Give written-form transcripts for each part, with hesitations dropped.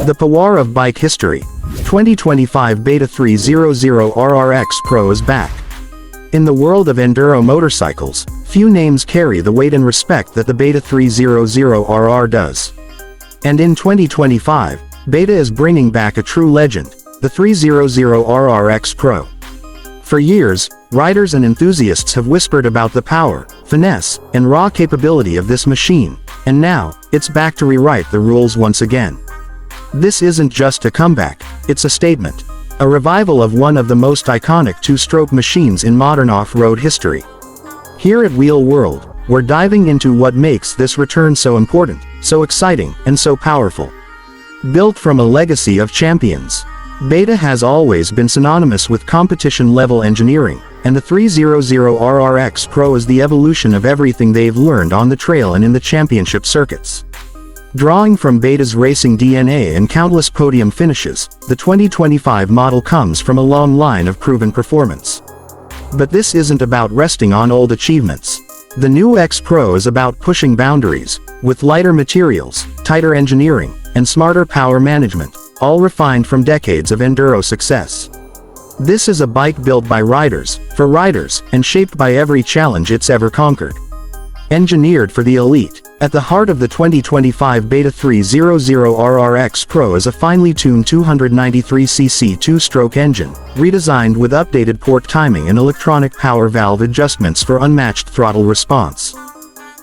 The Power of Bike History. 2025 Beta 300 RRX Pro is back. In the world of enduro motorcycles, few names carry the weight and respect that the Beta 300 RR does. And in 2025, Beta is bringing back a true legend, the 300 RRX Pro. For years, riders and enthusiasts have whispered about the power, finesse, and raw capability of this machine, and now, it's back to rewrite the rules once again. This isn't just a comeback, it's a statement. A revival of one of the most iconic two-stroke machines in modern off-road history. Here at Wheel World, we're diving into what makes this return so important, so exciting, and so powerful. Built from a legacy of champions, Beta has always been synonymous with competition-level engineering, and the 300 RRX Pro is the evolution of everything they've learned on the trail and in the championship circuits. Drawing from Beta's racing DNA and countless podium finishes, the 2025 model comes from a long line of proven performance. But this isn't about resting on old achievements. The new X Pro is about pushing boundaries, with lighter materials, tighter engineering, and smarter power management, all refined from decades of enduro success. This is a bike built by riders, for riders, and shaped by every challenge it's ever conquered. Engineered for the elite, at the heart of the 2025 Beta 300 RRX Pro is a finely tuned 293cc two-stroke engine, redesigned with updated port timing and electronic power valve adjustments for unmatched throttle response.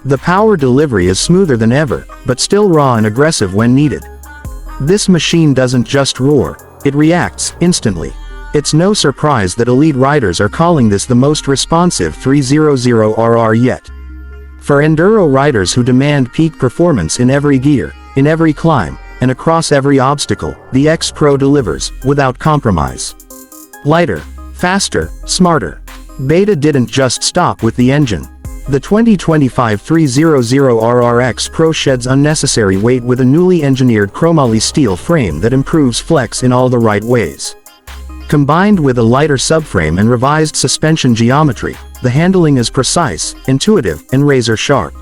The power delivery is smoother than ever, but still raw and aggressive when needed. This machine doesn't just roar, it reacts instantly. It's no surprise that elite riders are calling this the most responsive 300 RR yet. For enduro riders who demand peak performance in every gear, in every climb, and across every obstacle, the X Pro delivers, without compromise. Lighter, faster, smarter. Beta didn't just stop with the engine. The 2025 300 RRX Pro sheds unnecessary weight with a newly engineered chromoly steel frame that improves flex in all the right ways. Combined with a lighter subframe and revised suspension geometry, the handling is precise, intuitive, and razor-sharp.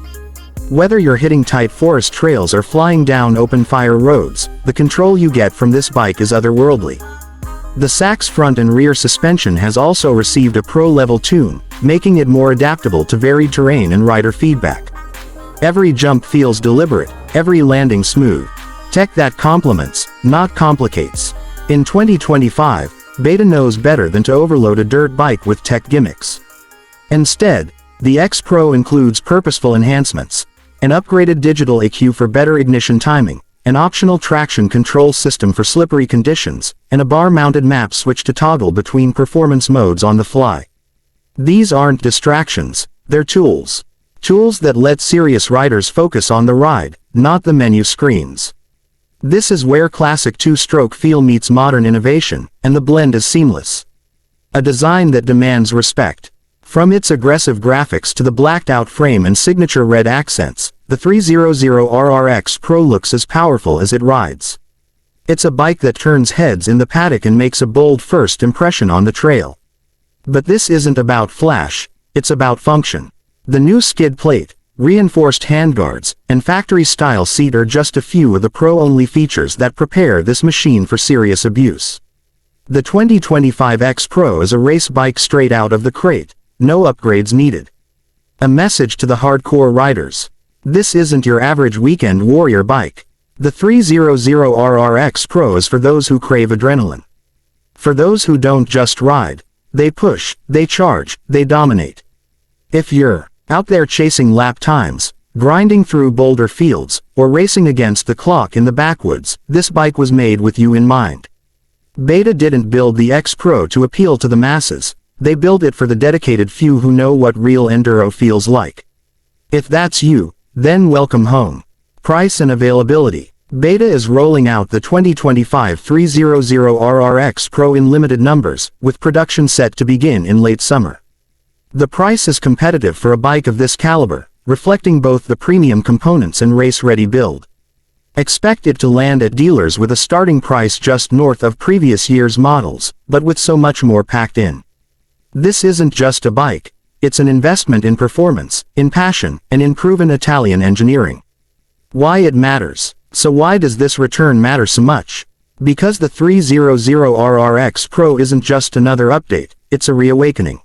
Whether you're hitting tight forest trails or flying down open-fire roads, the control you get from this bike is otherworldly. The Sachs front and rear suspension has also received a pro-level tune, making it more adaptable to varied terrain and rider feedback. Every jump feels deliberate, every landing smooth. Tech that complements, not complicates. In 2025, Beta knows better than to overload a dirt bike with tech gimmicks. Instead, the X Pro includes purposeful enhancements, an upgraded digital ECU for better ignition timing, an optional traction control system for slippery conditions, and a bar-mounted map switch to toggle between performance modes on the fly. These aren't distractions, they're tools. Tools that let serious riders focus on the ride, not the menu screens. This is where classic two-stroke feel meets modern innovation, and the blend is seamless. A design that demands respect. From its aggressive graphics to the blacked-out frame and signature red accents, the 300 RRX Pro looks as powerful as it rides. It's a bike that turns heads in the paddock and makes a bold first impression on the trail. But this isn't about flash, it's about function. The new skid plate, reinforced handguards, and factory-style seat are just a few of the Pro-only features that prepare this machine for serious abuse. The 2025 X Pro is a race bike straight out of the crate. No upgrades needed. A message to the hardcore riders. This isn't your average weekend warrior bike. The 300 RRX Pro is for those who crave adrenaline. For those who don't just ride. They push, they charge, they dominate. If you're out there chasing lap times, grinding through boulder fields, or racing against the clock in the backwoods, this bike was made with you in mind. Beta didn't build the X Pro to appeal to the masses. They build it for the dedicated few who know what real enduro feels like. If that's you, then welcome home. Price and availability. Beta is rolling out the 2025 300 RRX Pro in limited numbers, with production set to begin in late summer. The price is competitive for a bike of this caliber, reflecting both the premium components and race-ready build. Expect it to land at dealers with a starting price just north of previous year's models, but with so much more packed in. This isn't just a bike, it's an investment in performance, in passion, and in proven Italian engineering. Why it matters. So why does this return matter so much? Because the 300RRX Pro isn't just another update, it's a reawakening.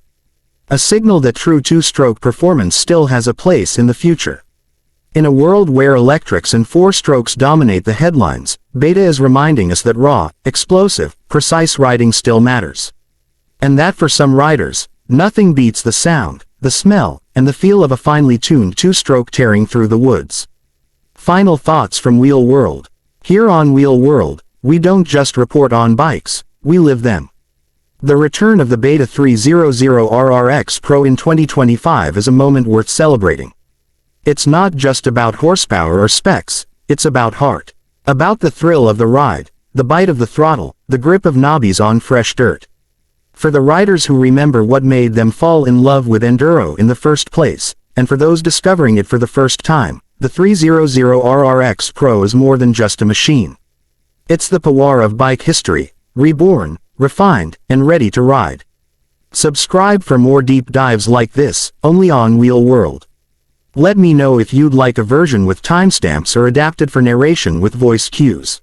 A signal that true two-stroke performance still has a place in the future. In a world where electrics and four-strokes dominate the headlines, Beta is reminding us that raw, explosive, precise riding still matters. And that for some riders, nothing beats the sound, the smell, and the feel of a finely tuned two-stroke tearing through the woods. Final thoughts from Wheel World. Here on Wheel World, we don't just report on bikes, we live them. The return of the Beta 300RRX Pro in 2025 is a moment worth celebrating. It's not just about horsepower or specs, it's about heart. About the thrill of the ride, the bite of the throttle, the grip of knobbies on fresh dirt. For the riders who remember what made them fall in love with enduro in the first place, and for those discovering it for the first time, the 300RRX Pro is more than just a machine. It's the power of bike history, reborn, refined, and ready to ride. Subscribe for more deep dives like this, only on Wheel World. Let me know if you'd like a version with timestamps or adapted for narration with voice cues.